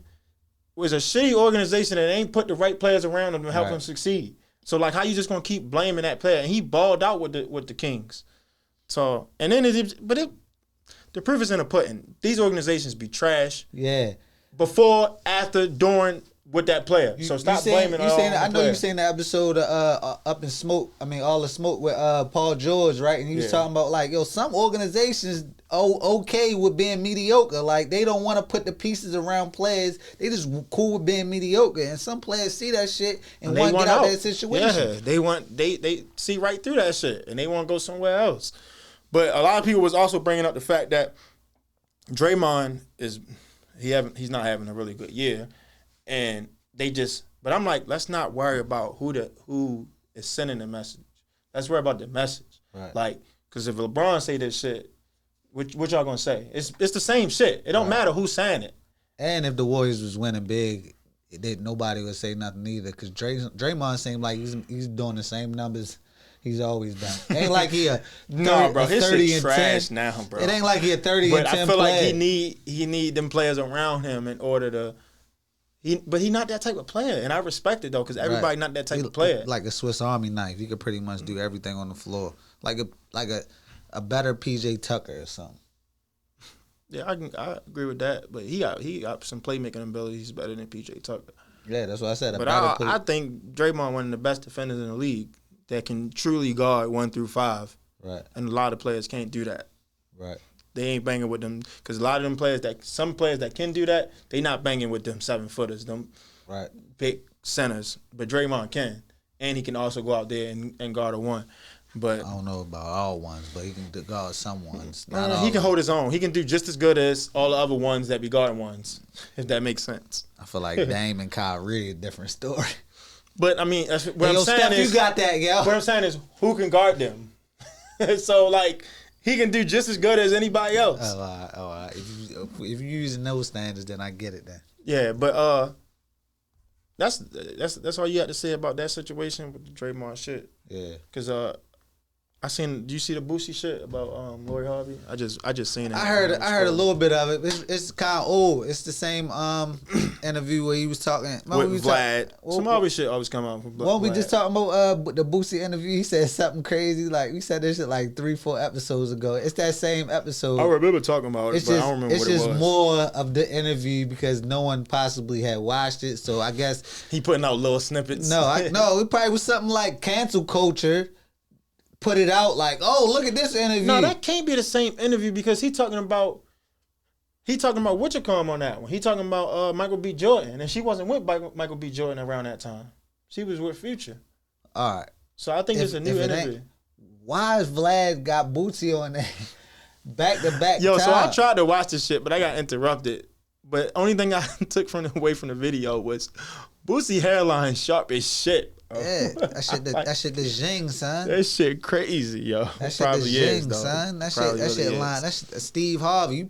S2: was a shitty organization that ain't put the right players around him to help him succeed. So, like, how you just gonna keep blaming that player? And he balled out with the Kings. So, and then the proof is in the pudding. These organizations be trash.
S1: Yeah.
S2: Before, after, during, with that player. So stop blaming all the player.
S1: I know you seen the episode of Up in Smoke. I mean, All the Smoke with Paul George, right? And he was talking about, like, yo, some organizations okay with being mediocre. Like, they don't want to put the pieces around players. They just cool with being mediocre. And some players see that shit and want to get out of that situation.
S2: Yeah, they see right through that shit and they want to go somewhere else. But a lot of people was also bringing up the fact that Draymond he's not having a really good year. And but I'm like, let's not worry about who is sending the message. Let's worry about the message. Right. Like, because if LeBron say this shit, what y'all gonna say? It's the same shit. It don't matter who's saying it.
S1: And if the Warriors was winning big, nobody would say nothing either. Because Draymond seemed like he's doing the same numbers he's always done. It ain't like he
S2: no, bro. His
S1: 30
S2: shit
S1: and
S2: trash
S1: 10.
S2: now, bro.
S1: It ain't like he a 30
S2: but
S1: and 10
S2: I feel
S1: player.
S2: like he need them players around him in order to. But he not that type of player, and I respect it though, because everybody not that type of player.
S1: Like a Swiss Army knife, he could pretty much do everything on the floor, like a better PJ Tucker or something.
S2: Yeah, I agree with that, but he got some playmaking abilities better than PJ Tucker.
S1: Yeah, that's what I said.
S2: But I think Draymond one of the best defenders in the league that can truly guard 1 through 5.
S1: Right.
S2: And a lot of players can't do that.
S1: Right.
S2: They ain't banging with them because a lot of them players some players that can do that, they not banging with them 7-footers, them big centers. But Draymond can, and he can also go out there and guard a 1. But
S1: I don't know about all ones, but he can guard some ones.
S2: He can hold his own. He can do just as good as all the other ones that be guarding ones, if that makes sense.
S1: I feel like Dame and Kyrie a different story.
S2: But I mean, what I'm saying
S1: Steph,
S2: is,
S1: you got that, yo.
S2: What I'm saying is, who can guard them? So like, he can do just as good as anybody else.
S1: Oh, all right. If you're using those standards, then I get it. Then.
S2: Yeah, but that's all you had to say about that situation with the Draymond shit.
S1: Yeah.
S2: Because do you see the Boosie shit about Lori Harvey? I just seen it.
S1: I heard a little bit of it. It's kind of old. It's the same interview where he was talking
S2: with Vlad. Some Harvey shit always come out from Vlad.
S1: When we just talking about the Boosie interview, he said something crazy. Like we said this shit like 3-4 episodes ago. It's that same episode.
S2: I remember talking about it, but I don't remember what it was.
S1: It's just more of the interview because no one possibly had watched it. So I guess
S2: he putting out little snippets.
S1: No, it probably was something like cancel culture. Put it out like, oh, look at this interview.
S2: No, that can't be the same interview because he talking about what you call him on that one. He talking about Michael B. Jordan, and she wasn't with Michael B. Jordan around that time. She was with Future.
S1: All right.
S2: So I think it's a new interview.
S1: Why is Vlad got Bootsy on there back to back?
S2: Yo, so I tried to watch this shit, but I got interrupted. But only thing I took away from the video was Boosie hairline sharp as shit.
S1: Yeah, that shit the zing, son.
S2: That shit crazy, yo.
S1: That shit the zing, son. That shit line. That's Steve Harvey.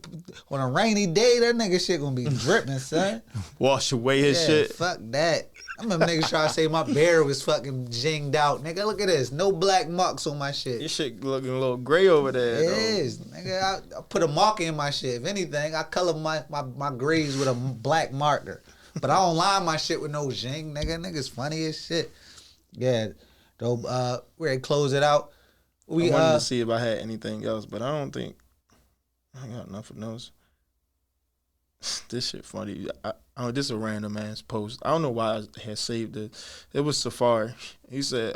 S1: On a rainy day, that nigga shit gonna be dripping, son.
S2: Wash away his shit.
S1: Fuck that. I remember niggas trying to say my beard was fucking zinged out. Nigga, look at this. No black marks on my shit.
S2: Your shit looking a little gray over there.
S1: It is. Nigga, I put a marker in my shit. If anything, I color my grays with a black marker. But I don't line my shit with no zing, nigga. Niggas funny as shit. Yeah. Though we're ready to close it out.
S2: I wanted to see if I had anything else, but I don't think I got nothing else. This shit funny. This is a random ass post. I don't know why I had saved it. It was Safari. He said,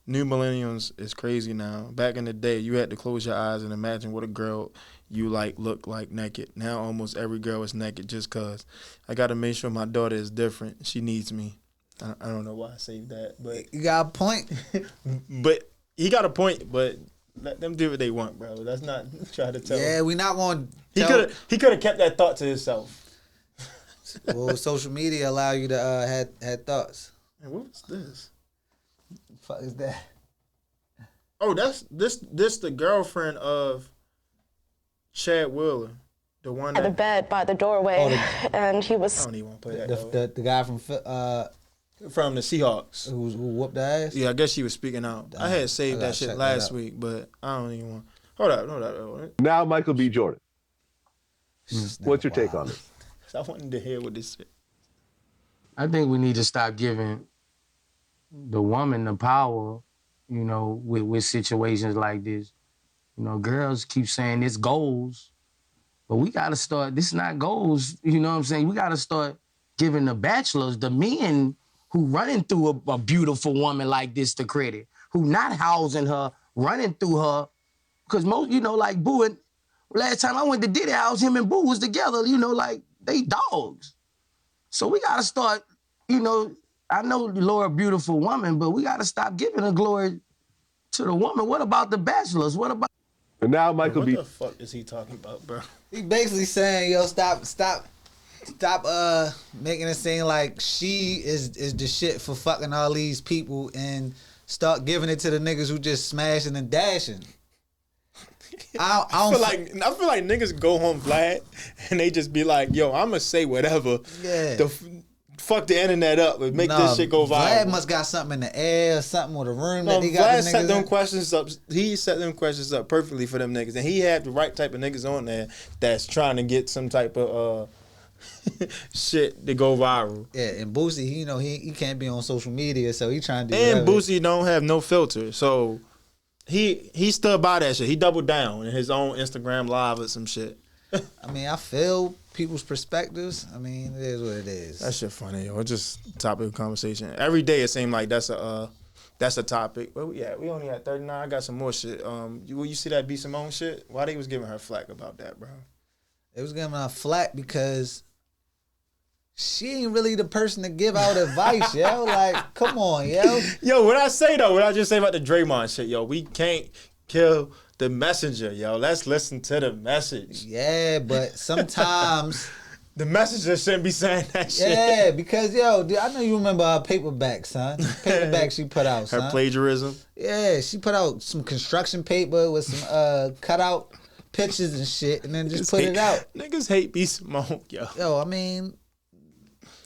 S2: new millennials is crazy now. Back in the day, you had to close your eyes and imagine what a girl you look like naked. Now almost every girl is naked just cause. I got to make sure my daughter is different. She needs me. I don't know why I saved that, but
S1: you got a point.
S2: But he got a point. But let them do what they want, bro. That's not try to tell.
S1: Yeah, we not going.
S2: He could have kept that thought to himself.
S1: Well, social media allow you to had thoughts.
S2: Man, what was this?
S1: What the fuck is that?
S2: Oh, that's this the girlfriend of Chad Wheeler. The one
S5: at the bed by the doorway, and he was.
S2: I don't even want to play that.
S1: The guy
S2: from the Seahawks
S1: who whooped the ass.
S2: Yeah, I guess she was speaking out. I had saved that shit last week, but I don't even want. Hold up.
S6: Now Michael B. Jordan. What's your take on it?
S2: I wanted to hear what this said.
S7: I think we need to stop giving the woman the power, with situations like this. Girls keep saying it's goals. But we got to start, this is not goals, you know what I'm saying? We got to start giving the bachelors, the men who running through a beautiful woman like this the credit, who not housing her, running through her. Because most, like Boo, and last time I went to Diddy House, him and Boo was together, like they dogs. So we got to start, I know Laura, beautiful woman, but we got to stop giving the glory to the woman. What about the bachelors? What about?
S6: And now Michael B.
S2: What the fuck is he talking about, bro?
S1: He basically saying, yo, stop making it seem like she is the shit for fucking all these people and start giving it to the niggas who just smashing and dashing. I
S2: feel like niggas go home flat and they just be like, yo, I'm gonna say whatever.
S1: Yeah.
S2: Fuck the internet up and make this shit go viral.
S1: Vlad must got something in the air or something with a room that he got
S2: Vlad
S1: the
S2: set
S1: niggas
S2: them
S1: in.
S2: questions up. He set them questions up perfectly for them niggas. And he had the right type of niggas on there that's trying to get some type of shit to go viral.
S1: Yeah, and Boosie, he can't be on social media, so he trying to do
S2: And
S1: whatever.
S2: Boosie don't have no filter. So he stood by that shit. He doubled down in his own Instagram live or some shit.
S1: I mean, I feel people's perspectives. I mean, it is what it is.
S2: That shit funny, yo. It's just topic of conversation. Every day it seemed like that's a topic. But yeah, we only at 39. I got some more shit. You see that B Simone shit? Why they was giving her flack about that, bro?
S1: They was giving her flack because she ain't really the person to give out advice, yo. Like, come on, yo.
S2: Yo, what I say though, what I just say about the Draymond shit, yo, we can't kill the messenger, yo. Let's listen to the message.
S1: Yeah, but sometimes
S2: the messenger shouldn't be saying that shit.
S1: Yeah, because yo, dude, I know you remember her paperback, son. Paperback she put out, son.
S2: Her plagiarism.
S1: Yeah, she put out some construction paper with some cutout pictures and shit, and then just put it out.
S2: Niggas hate B Simone, yo.
S1: Yo, I mean,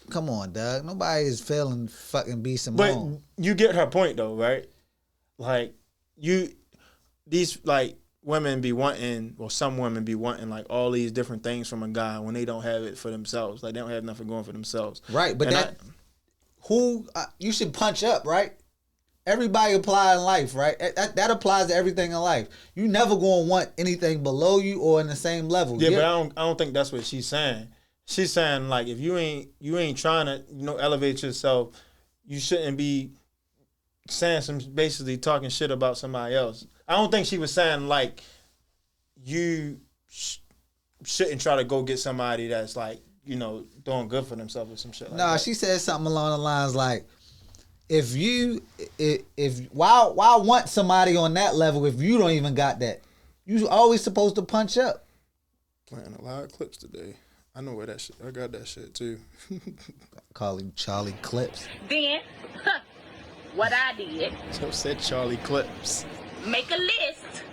S1: come on, dog. Nobody is feeling fucking B Simone.
S2: But you get her point though, right? Like these like women be wanting, or some women be wanting like all these different things from a guy when they don't have it for themselves. Like they don't have nothing going for themselves.
S1: Right, but you should punch up, right? Everybody apply in life, right? That applies to everything in life. You never gonna want anything below you or in the same level.
S2: Yeah, but I don't think that's what she's saying. She's saying like if you ain't trying to elevate yourself, you shouldn't be saying basically talking shit about somebody else. I don't think she was saying like you shouldn't try to go get somebody that's like doing good for themselves or some shit. Like that.
S1: She said something along the lines like, why want somebody on that level if you don't even got that? You always supposed to punch up.
S2: Playing a lot of clips today. I know where that shit. I got that shit too.
S1: Call him Charlie Clips.
S8: Then, what I did.
S2: So said Charlie Clips.
S8: Make a list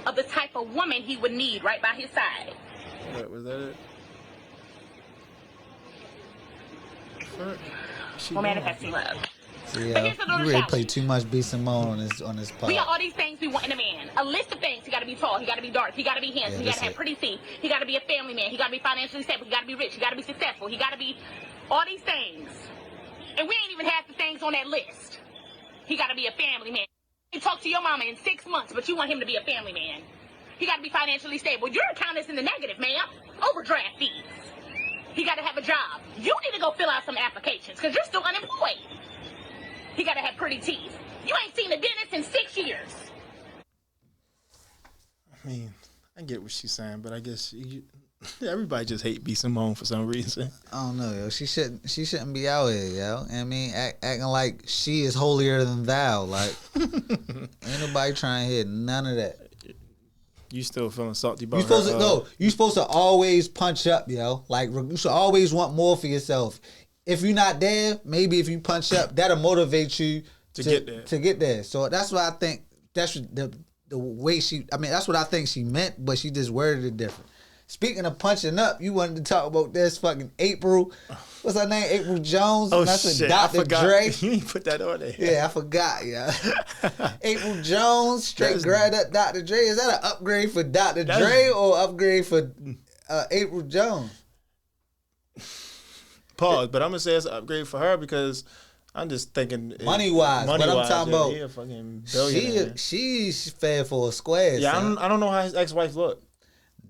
S8: of the type of woman he would need right by his side.
S2: What was that it?
S8: For manifesting love.
S1: Yeah, you really play too much B Simone on this part.
S8: We got all these things we want in a man. A list of things. He got to be tall. He got to be dark. He got to be handsome. He got to have pretty teeth. He got to be a family man. He got to be financially stable. He got to be rich. He got to be successful. He got to be all these things. And we ain't even half the things on that list. He got to be a family man. You talk to your mama in 6 months, but you want him to be a family man. He got to be financially stable. Your account is in the negative, ma'am. Overdraft fees. He got to have a job. You need to go fill out some applications because you're still unemployed. He got to have pretty teeth. You ain't seen a dentist in 6 years.
S2: I mean, I get what she's saying, but I guess everybody just hate B Simone for some reason.
S1: I don't know, yo. She shouldn't be out here, yo. I mean, acting like she is holier than thou. Like, ain't nobody trying to hear none of that.
S2: You still feeling salty about
S1: You supposed to always punch up, yo. Like, you should always want more for yourself. If you're not there, maybe if you punch up, that'll motivate you to get there. So that's what I think. That's the way she. I mean, that's what I think she meant, but she just worded it different. Speaking of punching up, you wanted to talk about this fucking April. What's her name? April Jones.
S2: Oh,
S1: that's
S2: shit.
S1: Dr.
S2: I forgot.
S1: Dre.
S2: You didn't put that on there.
S1: Yeah, I forgot, yeah. April Jones, straight grad up Dr. Dre. Is that an upgrade for Dr. Dre or upgrade for April Jones?
S2: Pause, but I'm going to say it's an upgrade for her because I'm just thinking...
S1: Money-wise, but I'm talking about...
S2: He a fucking billionaire.
S1: She's fair for a square.
S2: Yeah,
S1: son.
S2: I don't know how his ex-wife looked.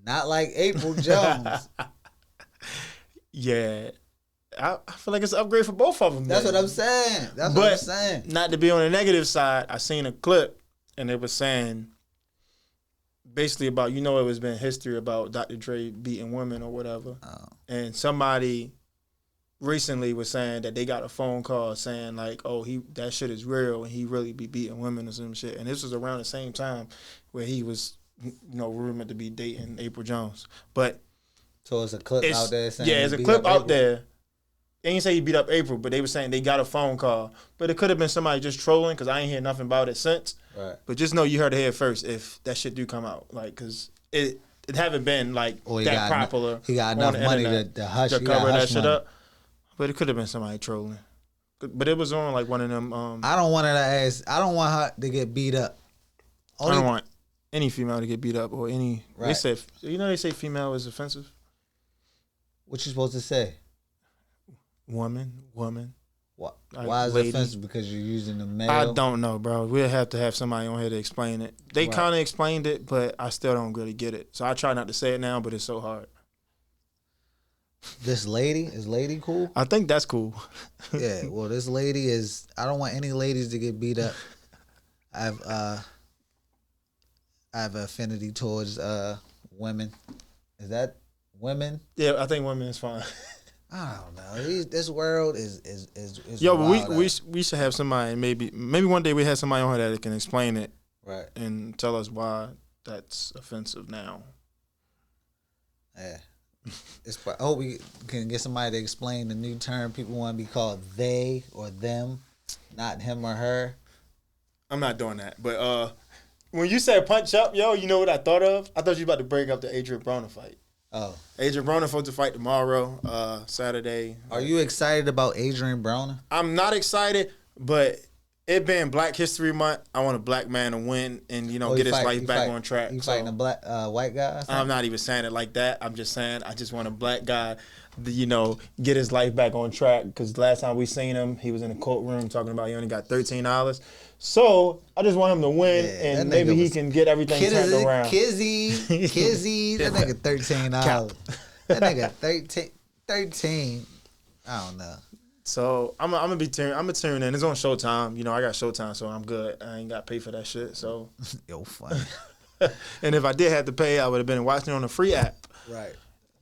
S1: Not like April Jones.
S2: Yeah. I feel like it's an upgrade for both of them.
S1: That's what I'm saying. That's what I'm saying.
S2: Not to be on the negative side, I seen a clip and it was saying basically about, it was been history about Dr. Dre beating women or whatever.
S1: Oh.
S2: And somebody recently was saying that they got a phone call saying like, oh, that shit is real and he really be beating women or some shit. And this was around the same time where he was, rumored to be dating April Jones. But
S1: so it's a clip out there saying
S2: it's a clip out there. They didn't say he beat up April, but they were saying they got a phone call. But it could have been somebody just trolling because I ain't hear nothing about it since.
S1: Right.
S2: But just know you heard it here first if that shit do come out. Like, because it haven't been like that popular.
S1: He got enough money to hush.
S2: To cover that shit up. But it could have been somebody trolling. But it was on like one of them.
S1: I don't want her to get beat up.
S2: I don't want any female to get beat up or any.
S1: Right.
S2: They say female is offensive.
S1: What you supposed to say?
S2: Woman.
S1: What? Why is it offensive? Because you're using the male?
S2: I don't know, bro. We'll have to have somebody on here to explain it. They kind of explained it, but I still don't really get it. So I try not to say it now, but it's so hard.
S1: This lady is lady cool.
S2: I think that's cool.
S1: Yeah. Well, this lady is. I don't want any ladies to get beat up. I have an affinity towards women. Is that women?
S2: Yeah, I think women is fine.
S1: I don't know. This world is
S2: Yo,
S1: wild
S2: but we should have somebody. Maybe one day we have somebody on here that can explain it,
S1: right,
S2: and tell us why that's offensive now.
S1: Yeah. I hope we can get somebody to explain the new term. People want to be called they or them, not him or her.
S2: I'm not doing that. But when you said punch up, yo, you know what I thought of? I thought you were about to break up the Adrian Broner fight.
S1: Oh.
S2: Adrian Broner supposed to fight tomorrow, Saturday.
S1: Are you excited about Adrian Broner?
S2: I'm not excited, but it being Black History Month, I want a black man to win and, get his life back on track.
S1: You fighting a black white guy?
S2: I'm not even saying it like that. I'm just saying I just want a black guy to, get his life back on track, because last time we seen him, he was in the courtroom talking about he only got $13. So I just want him to win, and maybe he can get everything turned around.
S1: Kizzy, that nigga $13. That nigga 13. I don't know.
S2: So I'm gonna tune in. It's on Showtime. I got Showtime, so I'm good. I ain't got to pay for that shit. So
S1: yo, funny.
S2: And if I did have to pay, I would have been watching it on the free app.
S1: Right.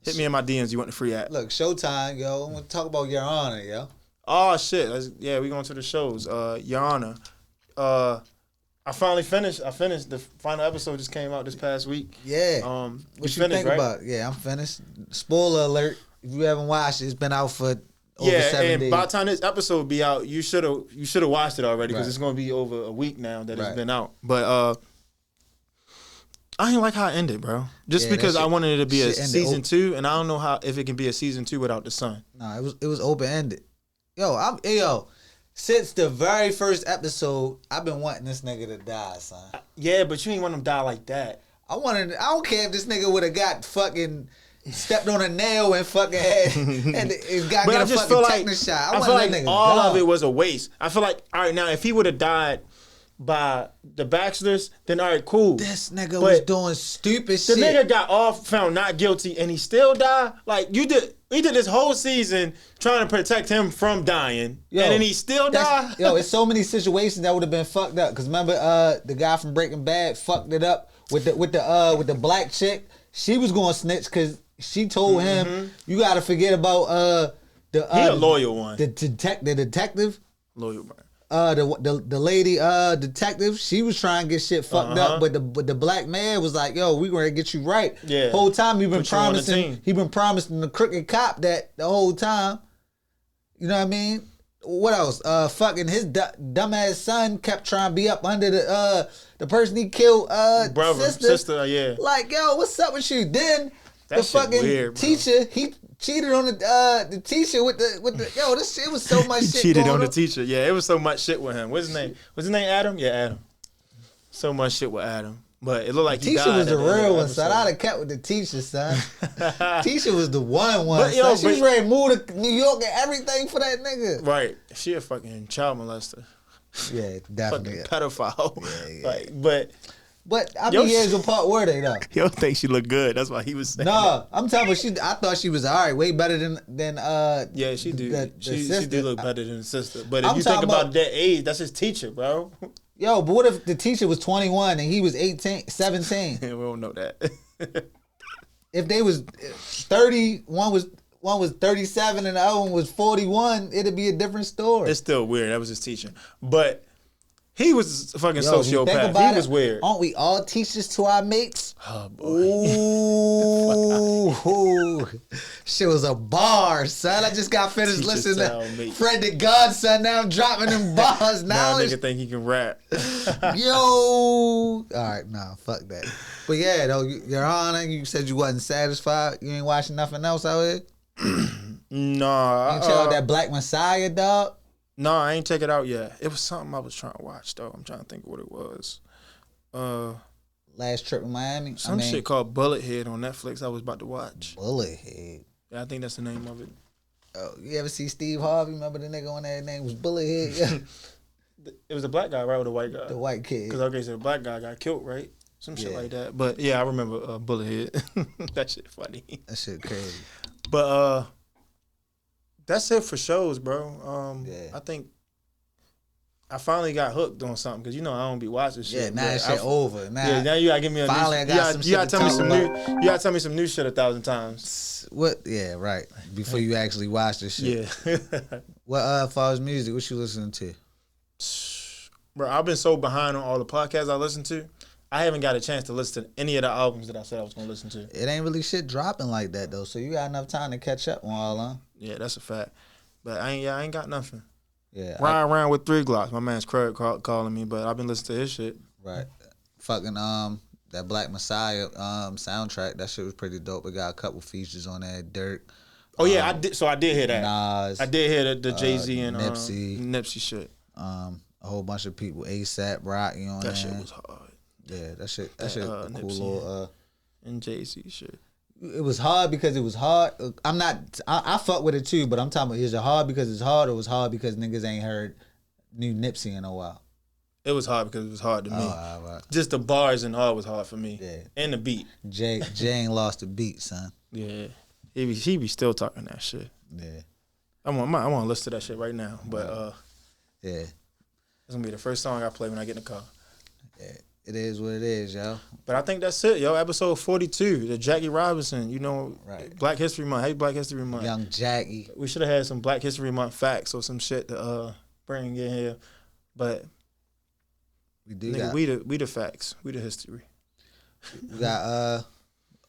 S2: Hit me in my DMs. You want the free app?
S1: Look, Showtime, yo. I'm gonna talk about Your Honor, yo.
S2: Oh shit! We going to the shows. Your Honor. I finally finished. I finished. The final episode just came out this past week.
S1: Yeah.
S2: What you think
S1: about it? Yeah, I'm finished. Spoiler alert. If you haven't watched it, it's been out for over 7 days.
S2: By the time this episode be out, you should have watched it already, because it's going to be over a week now that it's been out. But I didn't like how it ended, bro. Just because I wanted it to be a season 2, and I don't know if it can be a season 2 without the son.
S1: No, it was open ended. Yo, since the very first episode, I've been wanting this nigga to die, son.
S2: Yeah, but you ain't want him to die like that.
S1: I don't care if this nigga would have got fucking stepped on a nail and fucking had and got
S2: but
S1: get
S2: I
S1: a
S2: just
S1: fucking
S2: feel like
S1: tetanus shot.
S2: I feel like all of it was a waste. I feel like, all right, now if he would have died by the bachelors, then all right, cool.
S1: This nigga was doing stupid shit.
S2: The nigga got found not guilty, and he still died. Like he did this whole season trying to protect him from dying, and then he still died.
S1: Yo, it's so many situations that would have been fucked up. Cause remember, the guy from Breaking Bad fucked it up with the black chick. She was going to snitch because she told him, "You got to forget about he a loyal one. The detective.
S2: Loyal one.
S1: The lady detective, she was trying to get shit fucked up, but the black man was like, "Yo, we gonna get you right."
S2: Yeah.
S1: Whole time he been promising the crooked cop that the whole time. You know what I mean? What else? Fucking his dumbass son kept trying to be up under the person he killed. Sister.
S2: Yeah.
S1: Like, yo, what's up with you? Then
S2: that
S1: the fucking
S2: weird,
S1: teacher, he cheated on the teacher with the yo. This shit was so much shit.
S2: Cheated on the teacher. Yeah, it was so much shit with him. What's his name? Was his name Adam? Yeah, Adam. So much shit with Adam. But it looked like he died.
S1: Teacher was the real one, son. I'd have kept with the teacher, son. Teacher was the one, son. She was ready to move to New York and everything for that nigga.
S2: Right. She a fucking child molester.
S1: Yeah, definitely.
S2: Fucking pedophile.
S1: Yeah. But how many years apart were they though?
S2: He don't think she looked good. That's why he was saying.
S1: No, I'm talking about I thought she was all right, way better than
S2: yeah, she do. She do look better than the sister. But if
S1: I'm
S2: you think about that age, that's his teacher, bro.
S1: Yo, but what if the teacher was 21 and he was 17?
S2: We don't know that.
S1: If they was 30, one was 37 and the other one was 41, it'd be a different story.
S2: It's still weird. That was his teacher. But he was a fucking sociopath. He was weird.
S1: Aren't we all teachers to our mates?
S2: Oh, boy.
S1: Ooh. Shit was a bar, son. I just got finished listening to Fred the Godson. Now I'm dropping them bars.
S2: Now nigga think he can rap.
S1: Yo. All right, nah, fuck that. But yeah, though, Your Honor, you said you wasn't satisfied. You ain't watching nothing else out here?
S2: Nah.
S1: You ain't check out that Black Messiah, dog?
S2: No, I ain't check it out yet. It was something I was trying to watch, though. I'm trying to think of what it was.
S1: Last Trip in Miami?
S2: Shit called Bullethead on Netflix I was about to watch.
S1: Bullethead?
S2: Yeah, I think that's the name of it.
S1: Oh, you ever see Steve Harvey? Remember the nigga on that name was Bullethead? Yeah.
S2: It was the black guy, right? Or the white guy?
S1: The white kid.
S2: Because okay, so the black guy got killed, right? Some shit like that. But yeah, I remember Bullethead. That shit funny.
S1: That shit crazy.
S2: But that's it for shows, bro. I think I finally got hooked on something because I don't be watching shit.
S1: Yeah, now that shit over.
S2: Now you gotta give me a
S1: finally
S2: new.
S1: I got some
S2: You
S1: shit
S2: gotta
S1: to
S2: tell me
S1: talk
S2: some
S1: about.
S2: new. You gotta tell me some new shit 1,000 times.
S1: What? Yeah, right. Before you actually watch this shit.
S2: Yeah.
S1: What as far as music, what you listening to?
S2: Bro, I've been so behind on all the podcasts I listen to. I haven't got a chance to listen to any of the albums that I said I was gonna listen to.
S1: It ain't really shit dropping like that though, so you got enough time to catch up on all them.
S2: Yeah, that's a fact. But I ain't got nothing.
S1: Yeah.
S2: Ryan around with 3 Glocks. My man's Craig calling me, but I've been listening to his shit.
S1: Right. Fucking that Black Messiah soundtrack, that shit was pretty dope. It got a couple features on there, Dirk.
S2: Oh yeah, I did. So I did hear that.
S1: Nas.
S2: I did hear the Jay-Z and
S1: Nipsey
S2: shit.
S1: A whole bunch of people, ASAP Rocky on
S2: That
S1: there.
S2: shit was hard.
S1: Yeah, that shit a cool
S2: Nipsey
S1: little
S2: and Jay-Z shit.
S1: It was hard because it was hard. I fuck with it too, but I'm talking about, is it hard because it's hard, or was hard because niggas ain't heard new Nipsey in a while?
S2: It was hard because it was hard to me.
S1: Right.
S2: Just the bars and all was hard for me.
S1: Yeah.
S2: And the beat.
S1: Jay ain't lost the beat, son.
S2: Yeah. He be still talking that shit.
S1: Yeah.
S2: I want to listen to that shit right now. But
S1: yeah.
S2: It's gonna be the first song I play when I get in the car.
S1: Yeah. It is what it is, yo.
S2: But I think that's it, yo. Episode 42, the Jackie Robison,
S1: right.
S2: Black History Month. Hey, Black History Month.
S1: Young Jackie.
S2: We should have had some Black History Month facts or some shit to bring in here. But
S1: We do
S2: nigga,
S1: got.
S2: we the facts. We the history.
S1: We got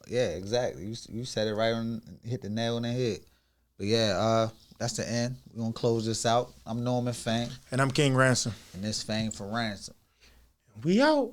S1: yeah, exactly. You said it right on, hit the nail on the head. But yeah, that's the end. We're gonna close this out. I'm Norman Fame.
S2: And I'm King Ransom.
S1: And this Fame4Ransom.
S2: We out.